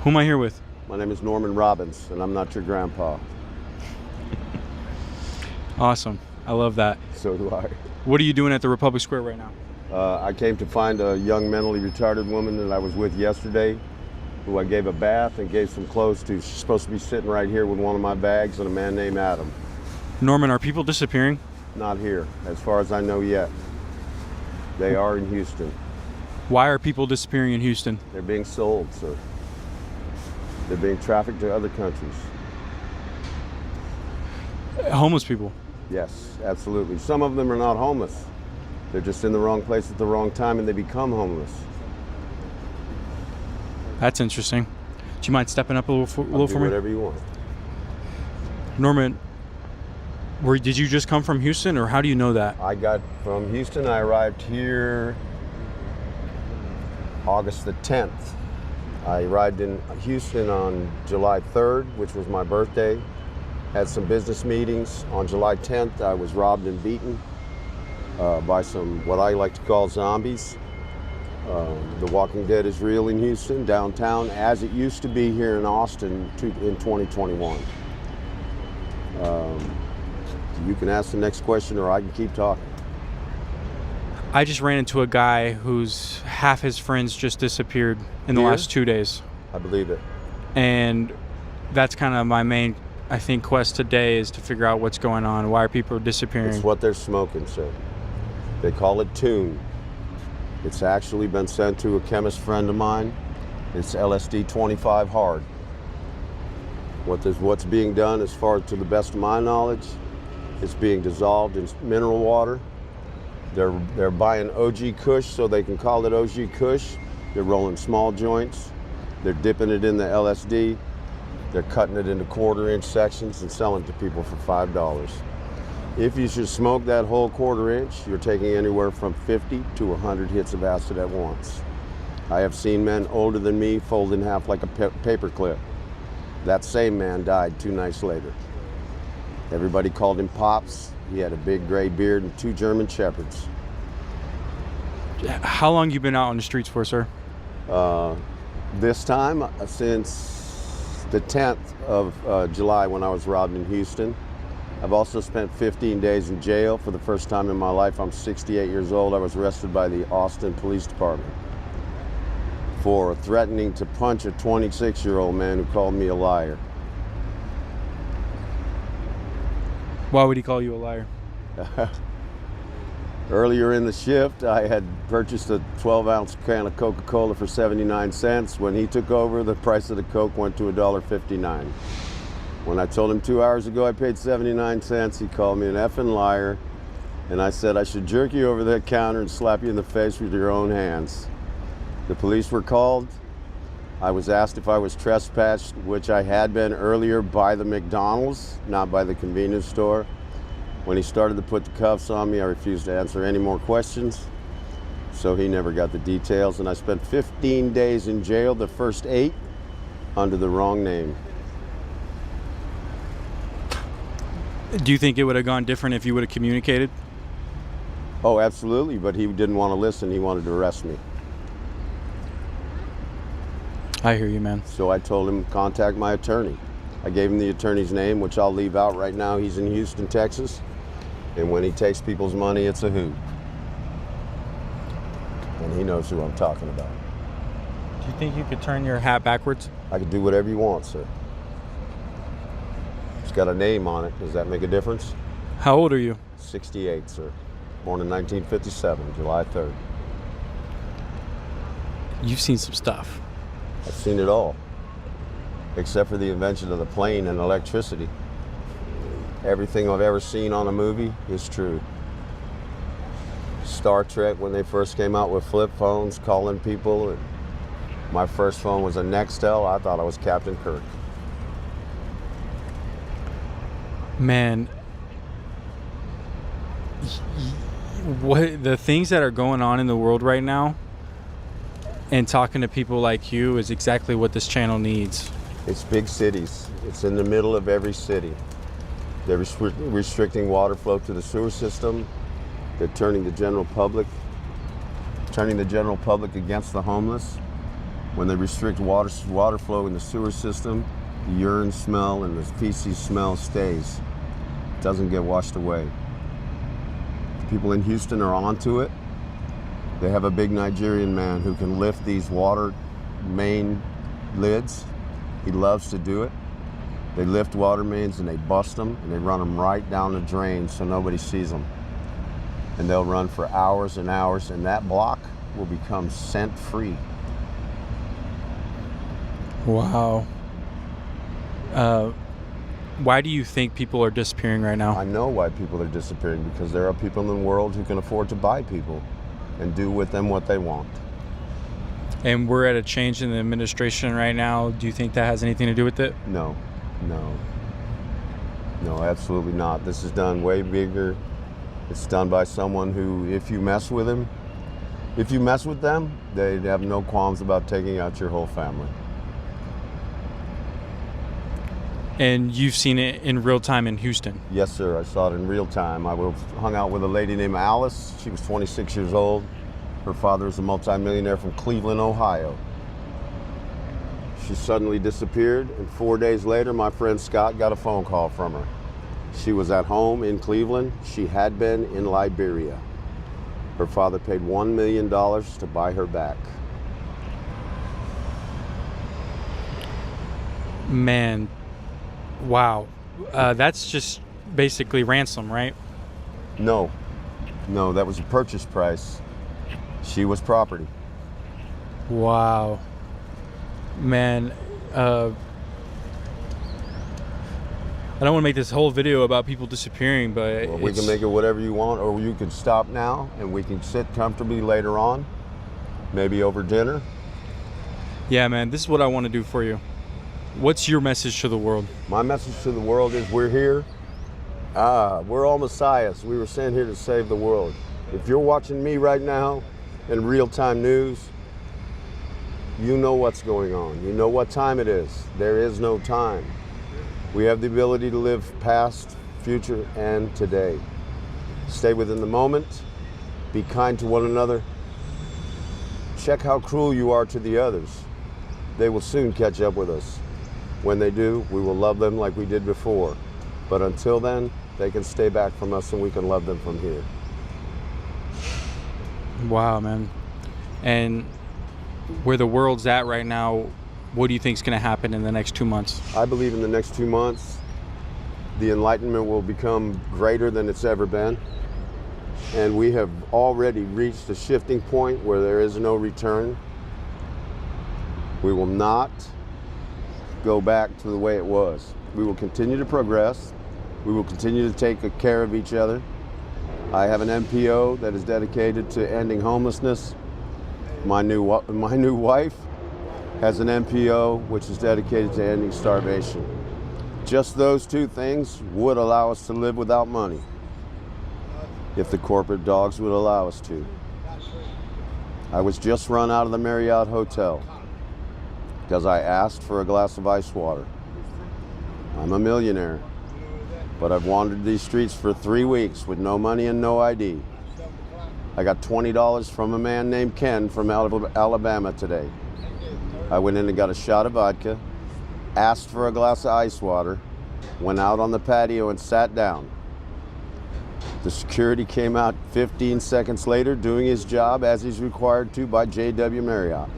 Who am I here with? My name is Norman Robbins, and I'm not your grandpa. Awesome. I love that. So do I. What are you doing at the Republic Square right now? I came to find a young mentally retarded woman that I was with yesterday, who I gave a bath and gave some clothes to. She's supposed to be sitting right here with one of my bags and a man named Adam. Norman, are people disappearing? Not here, as far as I know yet. They are in Houston. Why are people disappearing in Houston? They're being sold, sir. They're being trafficked to other countries. Homeless people. Yes, absolutely. Some of them are not homeless. They're just in the wrong place at the wrong time and they become homeless. That's interesting. Do you mind stepping up a little for me? Whatever you want. Norman, did you just come from Houston, or how do you know that? I got from Houston. I arrived here August the 10th. I arrived in Houston on July 3rd, which was my birthday. Had some business meetings. On July 10th, I was robbed and beaten by some, what I like to call, zombies. The Walking Dead is real in Houston, downtown, as it used to be here in Austin in 2021. You can ask the next question, or I can keep talking. I just ran into a guy whose half his friends just disappeared in the last 2 days. I believe it. And that's kind of my main, I think, quest today, is to figure out what's going on. Why are people disappearing? It's what they're smoking, sir. They call it tune. It's actually been sent to a chemist friend of mine. It's LSD 25 hard. What's being done, as far to the best of my knowledge, it's being dissolved in mineral water. They're buying OG Kush so they can call it OG Kush. They're rolling small joints. They're dipping it in the LSD. They're cutting it into quarter-inch sections and selling it to people for $5. If you should smoke that whole quarter-inch, you're taking anywhere from 50 to 100 hits of acid at once. I have seen men older than me fold in half like a paper clip. That same man died 2 nights later. Everybody called him Pops. He had a big gray beard and 2 German Shepherds. How long you been out on the streets for, sir? This time, since the 10th of July, when I was robbed in Houston. I've also spent 15 days in jail for the first time in my life. I'm 68 years old. I was arrested by the Austin Police Department for threatening to punch a 26-year-old man who called me a liar. Why would he call you a liar? Earlier in the shift, I had purchased a 12-ounce can of Coca-Cola for 79 cents. When he took over, the price of the Coke went to $1.59. When I told him 2 hours ago I paid 79 cents, he called me an effing liar, and I said I should jerk you over the counter and slap you in the face with your own hands. The police were called. I was asked if I was trespassed, which I had been earlier by the McDonald's, not by the convenience store. When he started to put the cuffs on me, I refused to answer any more questions, so he never got the details, and I spent 15 days in jail, the first 8 under the wrong name. Do you think it would have gone different if you would have communicated? Oh, absolutely, but he didn't want to listen. He wanted to arrest me. I hear you, man. So I told him, contact my attorney. I gave him the attorney's name, which I'll leave out right now. He's in Houston, Texas. And when he takes people's money, it's a hoot. And he knows who I'm talking about. Do you think you could turn your hat backwards? I could do whatever you want, sir. It's got a name on it. Does that make a difference? How old are you? 68, sir. Born in 1957, July 3rd. You've seen some stuff. I've seen it all, except for the invention of the plane and electricity. Everything I've ever seen on a movie is true. Star Trek, when they first came out with flip phones, calling people. And my first phone was a Nextel. I thought I was Captain Kirk. Man, what the things that are going on in the world right now, and talking to people like you, is exactly what this channel needs. It's big cities. It's in the middle of every city. They're restricting water flow to the sewer system. They're turning the general public against the homeless. When they restrict water flow in the sewer system, the urine smell and the feces smell stays. It doesn't get washed away. People in Houston are onto it. They have a big Nigerian man who can lift these water main lids. He loves to do it. They lift water mains and they bust them and they run them right down the drain so nobody sees them. And they'll run for hours and hours, and that block will become scent-free. Wow. Why do you think people are disappearing right now? I know why people are disappearing, because there are people in the world who can afford to buy people and do with them what they want. And we're at a change in the administration right now. Do you think that has anything to do with it? No, absolutely not. This is done way bigger. It's done by someone who, if you mess with them, they have no qualms about taking out your whole family. And you've seen it in real time in Houston? Yes, sir. I saw it in real time. I hung out with a lady named Alice. She was 26 years old. Her father is a multimillionaire from Cleveland, Ohio. She suddenly disappeared, and 4 days later, my friend Scott got a phone call from her. She was at home in Cleveland. She had been in Liberia. Her father paid $1 million to buy her back. Man, wow. That's just basically ransom, right? No, that was a purchase price. She was property. Wow. Man, I don't want to make this whole video about people disappearing, but well, we can make it whatever you want, or you can stop now and we can sit comfortably later on, maybe over dinner. Yeah, man, this is what I want to do for you. What's your message to the world? My message to the world is we're here. We're all messiahs. We were sent here to save the world. If you're watching me right now in real-time news, you know what's going on. You know what time it is. There is no time. We have the ability to live past, future, and today. Stay within the moment. Be kind to one another. Check how cruel you are to the others. They will soon catch up with us. When they do, we will love them like we did before. But until then, they can stay back from us and we can love them from here. Wow, man. And where the world's at right now, what do you think is going to happen in the next 2 months? I believe in the next 2 months, the enlightenment will become greater than it's ever been. And we have already reached a shifting point where there is no return. We will not go back to the way it was. We will continue to progress. We will continue to take care of each other. I have an MPO that is dedicated to ending homelessness. My new wife has an MPO which is dedicated to ending starvation. Just those two things would allow us to live without money if the corporate dogs would allow us to. I was just run out of the Marriott Hotel because I asked for a glass of ice water. I'm a millionaire, but I've wandered these streets for 3 weeks with no money and no ID. I got $20 from a man named Ken from Alabama today. I went in and got a shot of vodka, asked for a glass of ice water, went out on the patio and sat down. The security came out 15 seconds later doing his job as he's required to by J.W. Marriott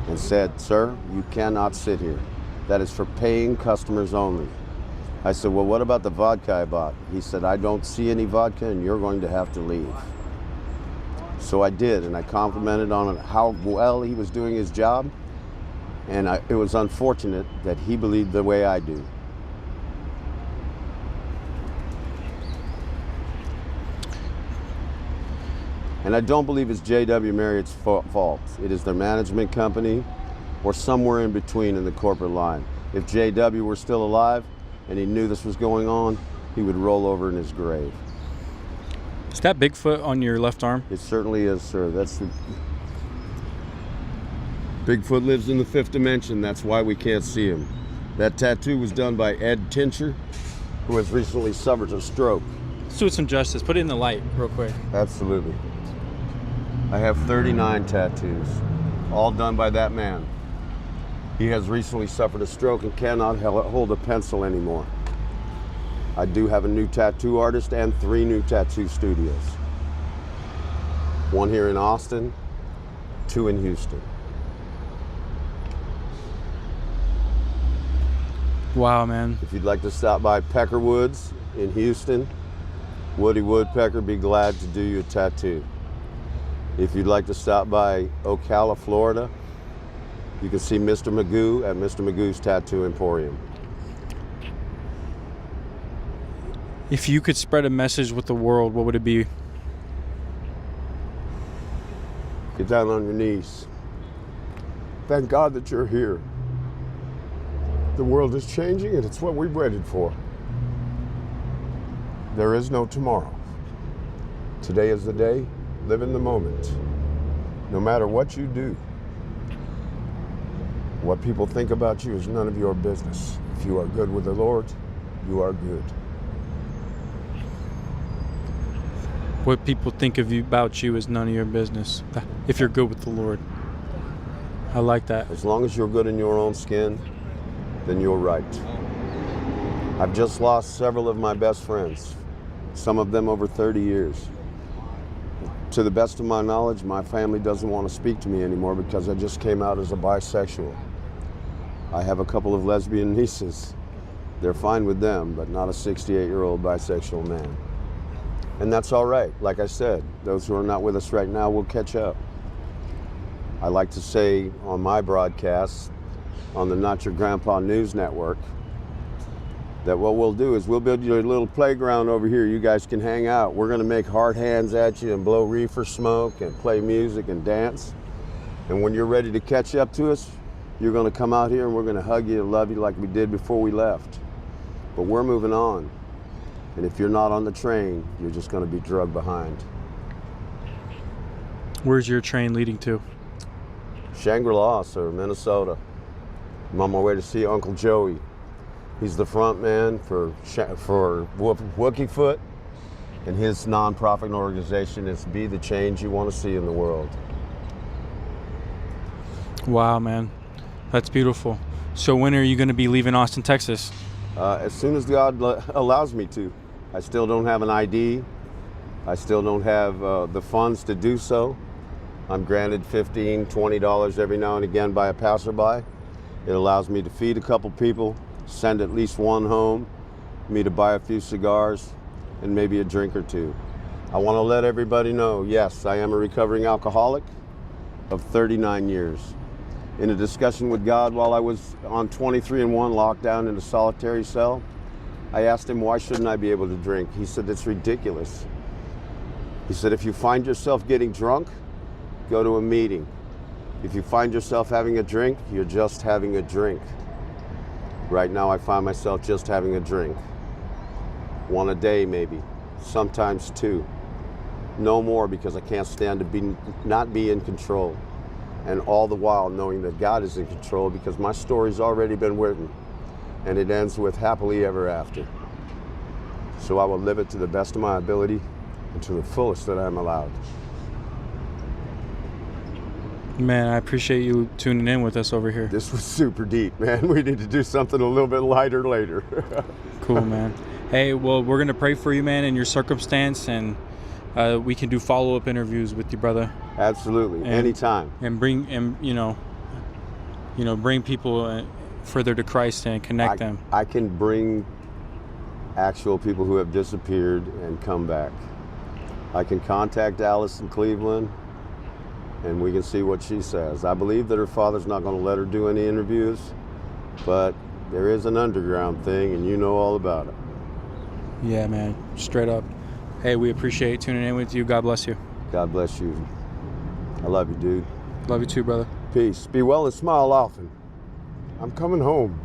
and said, "Sir, you cannot sit here. That is for paying customers only." I said, "Well, what about the vodka I bought?" He said, "I don't see any vodka and you're going to have to leave." So I did, and I complimented on how well he was doing his job, and it was unfortunate that he believed the way I do. And I don't believe it's J.W. Marriott's fault. It is their management company or somewhere in between in the corporate line. If J.W. were still alive and he knew this was going on, he would roll over in his grave. Is that Bigfoot on your left arm? It certainly is, sir. Bigfoot lives in the 5th dimension. That's why we can't see him. That tattoo was done by Ed Tincher, who has recently suffered a stroke. Let's do it some justice. Put it in the light real quick. Absolutely. I have 39 tattoos. all done by that man. He has recently suffered a stroke and cannot hold a pencil anymore. I do have a new tattoo artist and 3 new tattoo studios. 1 here in Austin, 2 in Houston. Wow, man. If you'd like to stop by Pecker Woods in Houston, Woody Woodpecker be glad to do you a tattoo. If you'd like to stop by Ocala, Florida, you can see Mr. Magoo at Mr. Magoo's Tattoo Emporium. If you could spread a message with the world, what would it be? Get down on your knees. Thank God that you're here. The world is changing and it's what we've waited for. There is no tomorrow. Today is the day. Live in the moment. No matter what you do, what people think about you is none of your business. If you are good with the Lord, you are good. What people think of you about you is none of your business. If you're good with the Lord. I like that. As long as you're good in your own skin, then you're right. I've just lost several of my best friends, some of them over 30 years. To the best of my knowledge, my family doesn't want to speak to me anymore because I just came out as a bisexual. I have a couple of lesbian nieces. They're fine with them, but not a 68-year-old bisexual man. And that's all right. Like I said, those who are not with us right now will catch up. I like to say on my broadcasts on the Not Your Grandpa News Network that what we'll do is we'll build you a little playground over here. You guys can hang out. We're going to make hard hands at you and blow reefer smoke and play music and dance. And when you're ready to catch up to us, you're going to come out here and we're going to hug you and love you like we did before we left. But we're moving on. And if you're not on the train, you're just going to be drugged behind. Where's your train leading to? Shangri-La, sir, Minnesota. I'm on my way to see Uncle Joey. He's the front man for Wookie Foot, and his nonprofit organization is Be the Change You Want to See in the World. Wow, man. That's beautiful. So when are you going to be leaving Austin, Texas? As soon as God allows me to. I still don't have an ID. I still don't have the funds to do so. I'm granted $15, $20 every now and again by a passerby. It allows me to feed a couple people, send at least one home, me to buy a few cigars, and maybe a drink or two. I want to let everybody know, yes, I am a recovering alcoholic of 39 years. In a discussion with God while I was on 23-1 locked down in a solitary cell, I asked him, why shouldn't I be able to drink? He said, it's ridiculous. He said, if you find yourself getting drunk, go to a meeting. If you find yourself having a drink, you're just having a drink. Right now I find myself just having a drink. 1 a day maybe, sometimes 2. No more, because I can't stand to not be in control. And all the while knowing that God is in control, because my story's already been written and it ends with happily ever after. So I will live it to the best of my ability and to the fullest that I'm allowed. Man, I appreciate you tuning in with us over here. This was super deep, man. We need to do something a little bit lighter later. Cool, man. Hey, well, we're going to pray for you, man, in your circumstance, and we can do follow-up interviews with you, brother. Absolutely, anytime. And bring bring people further to Christ and connect them. I can bring actual people who have disappeared and come back. I can contact Alice in Cleveland, and we can see what she says. I believe that her father's not going to let her do any interviews, but there is an underground thing, and you know all about it. Yeah, man, straight up. Hey, we appreciate tuning in with you. God bless you. God bless you. I love you, dude. Love you too, brother. Peace. Be well and smile often. I'm coming home.